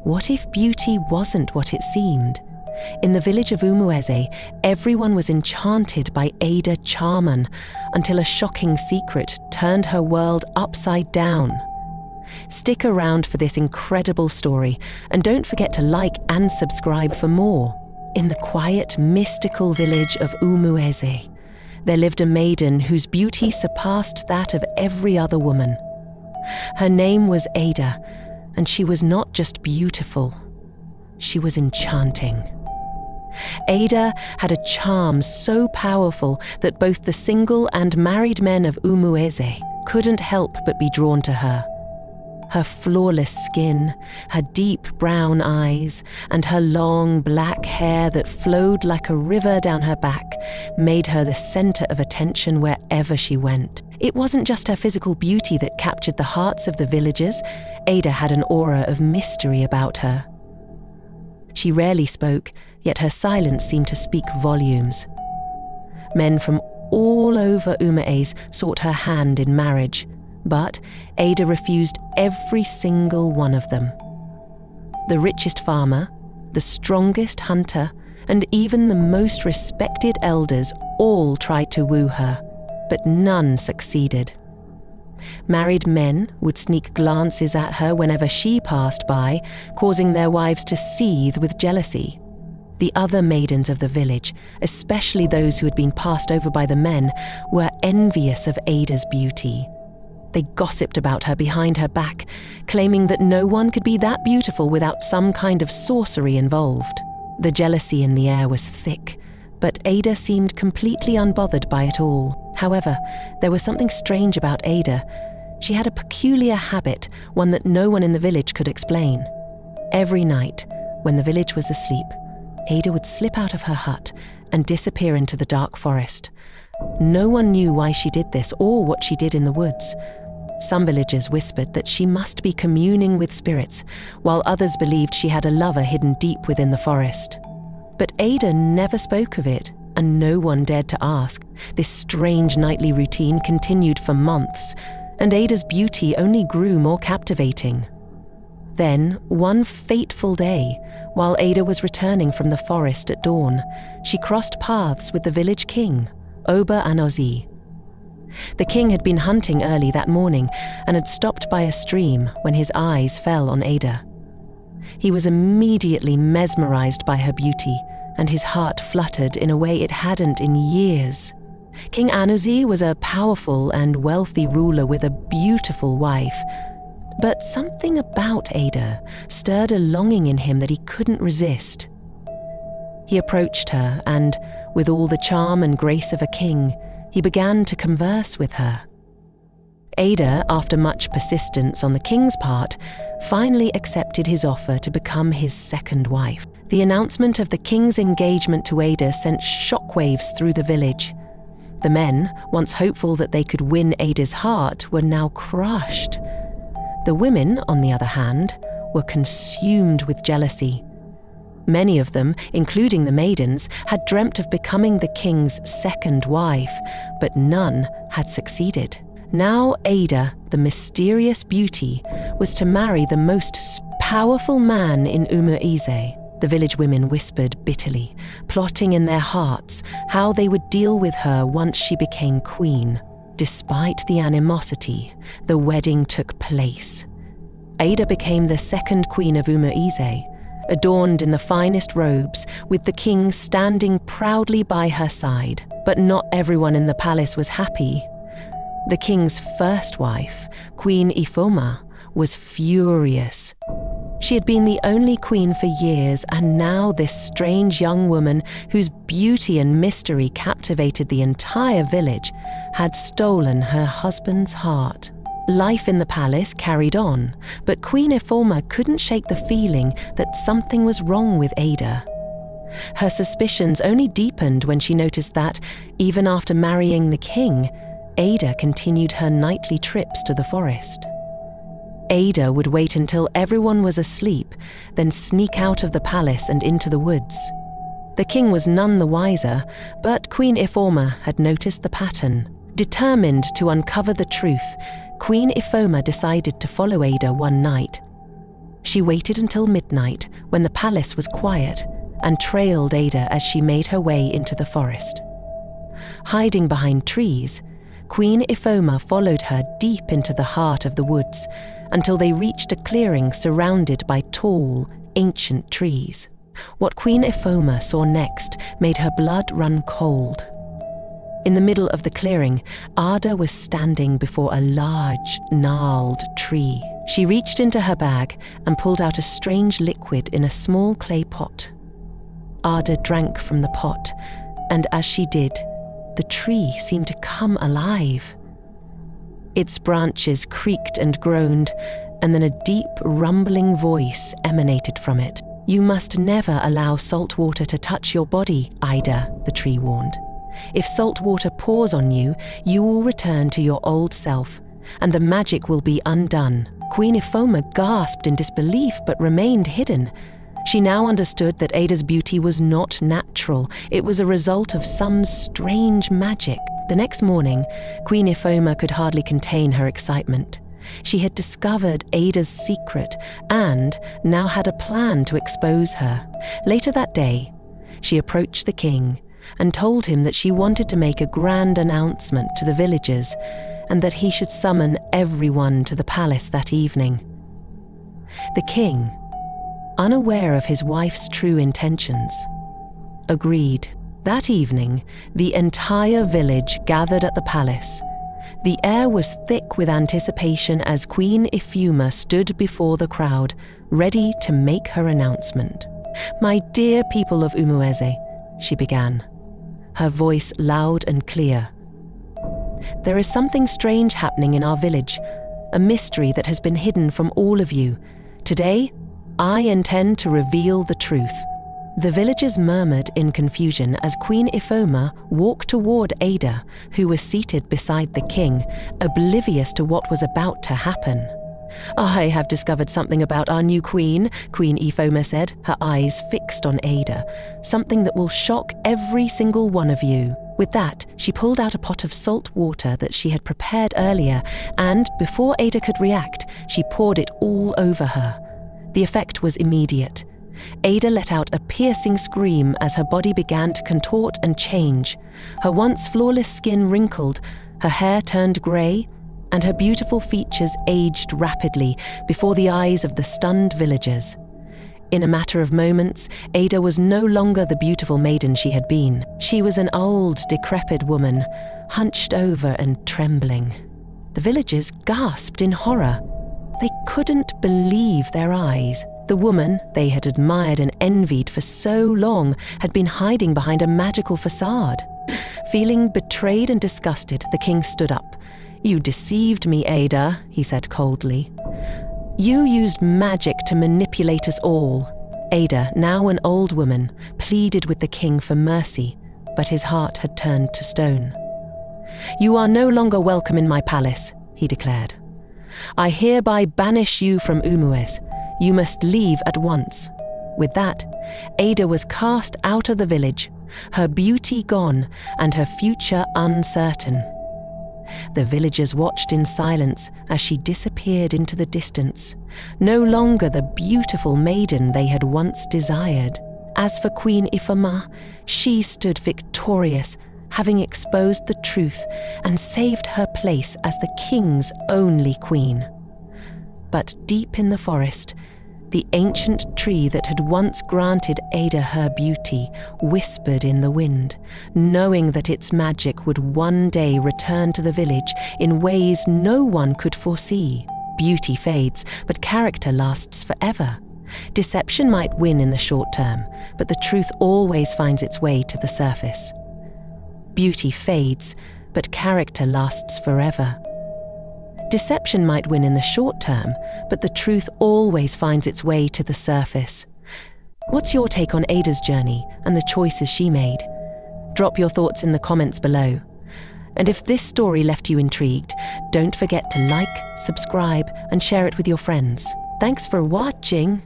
What if beauty wasn't what it seemed? In the village of Umueze, everyone was enchanted by Ada Charman until a shocking secret turned her world upside down. Stick around for this incredible story, and don't forget to like and subscribe for more. In the quiet, mystical village of Umueze, there lived a maiden whose beauty surpassed that of every other woman. Her name was Ada, and she was not just beautiful, she was enchanting. Ada had a charm so powerful that both the single and married men of Umueze couldn't help but be drawn to her. Her flawless skin, her deep brown eyes, and her long black hair that flowed like a river down her back made her the center of attention wherever she went. It wasn't just her physical beauty that captured the hearts of the villagers. Ada had an aura of mystery about her. She rarely spoke, yet her silence seemed to speak volumes. Men from all over Umueze sought her hand in marriage, but Ada refused every single one of them. The richest farmer, the strongest hunter, and even the most respected elders all tried to woo her, but none succeeded. Married men would sneak glances at her whenever she passed by, causing their wives to seethe with jealousy. The other maidens of the village, especially those who had been passed over by the men, were envious of Ada's beauty. They gossiped about her behind her back, claiming that no one could be that beautiful without some kind of sorcery involved. The jealousy in the air was thick, but Ada seemed completely unbothered by it all. However, there was something strange about Ada. She had a peculiar habit, one that no one in the village could explain. Every night, when the village was asleep, Ada would slip out of her hut and disappear into the dark forest. No one knew why she did this or what she did in the woods. Some villagers whispered that she must be communing with spirits, while others believed she had a lover hidden deep within the forest. But Ada never spoke of it, and no one dared to ask. This strange nightly routine continued for months, and Ada's beauty only grew more captivating. Then, one fateful day, while Ada was returning from the forest at dawn, she crossed paths with the village king, Oba Anozi. The king had been hunting early that morning and had stopped by a stream when his eyes fell on Ada. He was immediately mesmerized by her beauty, and his heart fluttered in a way it hadn't in years. King Anozi was a powerful and wealthy ruler with a beautiful wife, but something about Ada stirred a longing in him that he couldn't resist. He approached her and, with all the charm and grace of a king, he began to converse with her. Ada, after much persistence on the king's part, finally accepted his offer to become his second wife. The announcement of the king's engagement to Ada sent shockwaves through the village. The men, once hopeful that they could win Ada's heart, were now crushed. The women, on the other hand, were consumed with jealousy. Many of them, including the maidens, had dreamt of becoming the king's second wife, but none had succeeded. Now Ada, the mysterious beauty, was to marry the most powerful man in Umueze. The village women whispered bitterly, plotting in their hearts how they would deal with her once she became queen. Despite the animosity, the wedding took place. Ada became the second queen of Umueze, adorned in the finest robes, with the king standing proudly by her side. But not everyone in the palace was happy. The king's first wife, Queen Ifoma, was furious. She had been the only queen for years, and now this strange young woman, whose beauty and mystery captivated the entire village, had stolen her husband's heart. Life in the palace carried on, but Queen Ifoma couldn't shake the feeling that something was wrong with Ada. Her suspicions only deepened when she noticed that, even after marrying the king, Ada continued her nightly trips to the forest. Ada would wait until everyone was asleep, then sneak out of the palace and into the woods. The king was none the wiser, but Queen Ifoma had noticed the pattern. Determined to uncover the truth, Queen Ifoma decided to follow Ada one night. She waited until midnight, when the palace was quiet, and trailed Ada as she made her way into the forest. Hiding behind trees, Queen Ifoma followed her deep into the heart of the woods until they reached a clearing surrounded by tall, ancient trees. What Queen Ifoma saw next made her blood run cold. In the middle of the clearing, Ada was standing before a large, gnarled tree. She reached into her bag and pulled out a strange liquid in a small clay pot. Ada drank from the pot, and as she did, the tree seemed to come alive. Its branches creaked and groaned, and then a deep, rumbling voice emanated from it. "You must never allow salt water to touch your body, Ida," the tree warned. "If salt water pours on you, you will return to your old self, and the magic will be undone." Queen Ifoma gasped in disbelief but remained hidden. She now understood that Ada's beauty was not natural. It was a result of some strange magic. The next morning, Queen Ifoma could hardly contain her excitement. She had discovered Ada's secret and now had a plan to expose her. Later that day, she approached the king and told him that she wanted to make a grand announcement to the villagers and that he should summon everyone to the palace that evening. The king, unaware of his wife's true intentions, agreed. That evening, the entire village gathered at the palace. The air was thick with anticipation as Queen Ifoma stood before the crowd, ready to make her announcement. "My dear people of Umueze," she began, her voice loud and clear. "There is something strange happening in our village, a mystery that has been hidden from all of you. Today, I intend to reveal the truth." The villagers murmured in confusion as Queen Ifoma walked toward Ada, who was seated beside the king, oblivious to what was about to happen. "I have discovered something about our new queen," Queen Ifoma said, her eyes fixed on Ada. "Something that will shock every single one of you." With that, she pulled out a pot of salt water that she had prepared earlier, and before Ada could react, she poured it all over her. The effect was immediate. Ada let out a piercing scream as her body began to contort and change. Her once flawless skin wrinkled, her hair turned grey, and her beautiful features aged rapidly before the eyes of the stunned villagers. In a matter of moments, Ada was no longer the beautiful maiden she had been. She was an old, decrepit woman, hunched over and trembling. The villagers gasped in horror. They couldn't believe their eyes. The woman they had admired and envied for so long had been hiding behind a magical facade. Feeling betrayed and disgusted, the king stood up. "You deceived me, Ada," he said coldly. "You used magic to manipulate us all." Ada, now an old woman, pleaded with the king for mercy, but his heart had turned to stone. "You are no longer welcome in my palace," he declared. "I hereby banish you from Umuez. You must leave at once." With that, Ada was cast out of the village, her beauty gone and her future uncertain. The villagers watched in silence as she disappeared into the distance, no longer the beautiful maiden they had once desired. As for Queen Ifoma, she stood victorious, having exposed the truth and saved her place as the king's only queen. But deep in the forest, the ancient tree that had once granted Ada her beauty whispered in the wind, knowing that its magic would one day return to the village in ways no one could foresee. Beauty fades, but character lasts forever. Deception might win in the short term, but the truth always finds its way to the surface. Beauty fades, but character lasts forever. Deception might win in the short term, but the truth always finds its way to the surface. What's your take on Ada's journey and the choices she made? Drop your thoughts in the comments below. And if this story left you intrigued, don't forget to like, subscribe, and share it with your friends. Thanks for watching.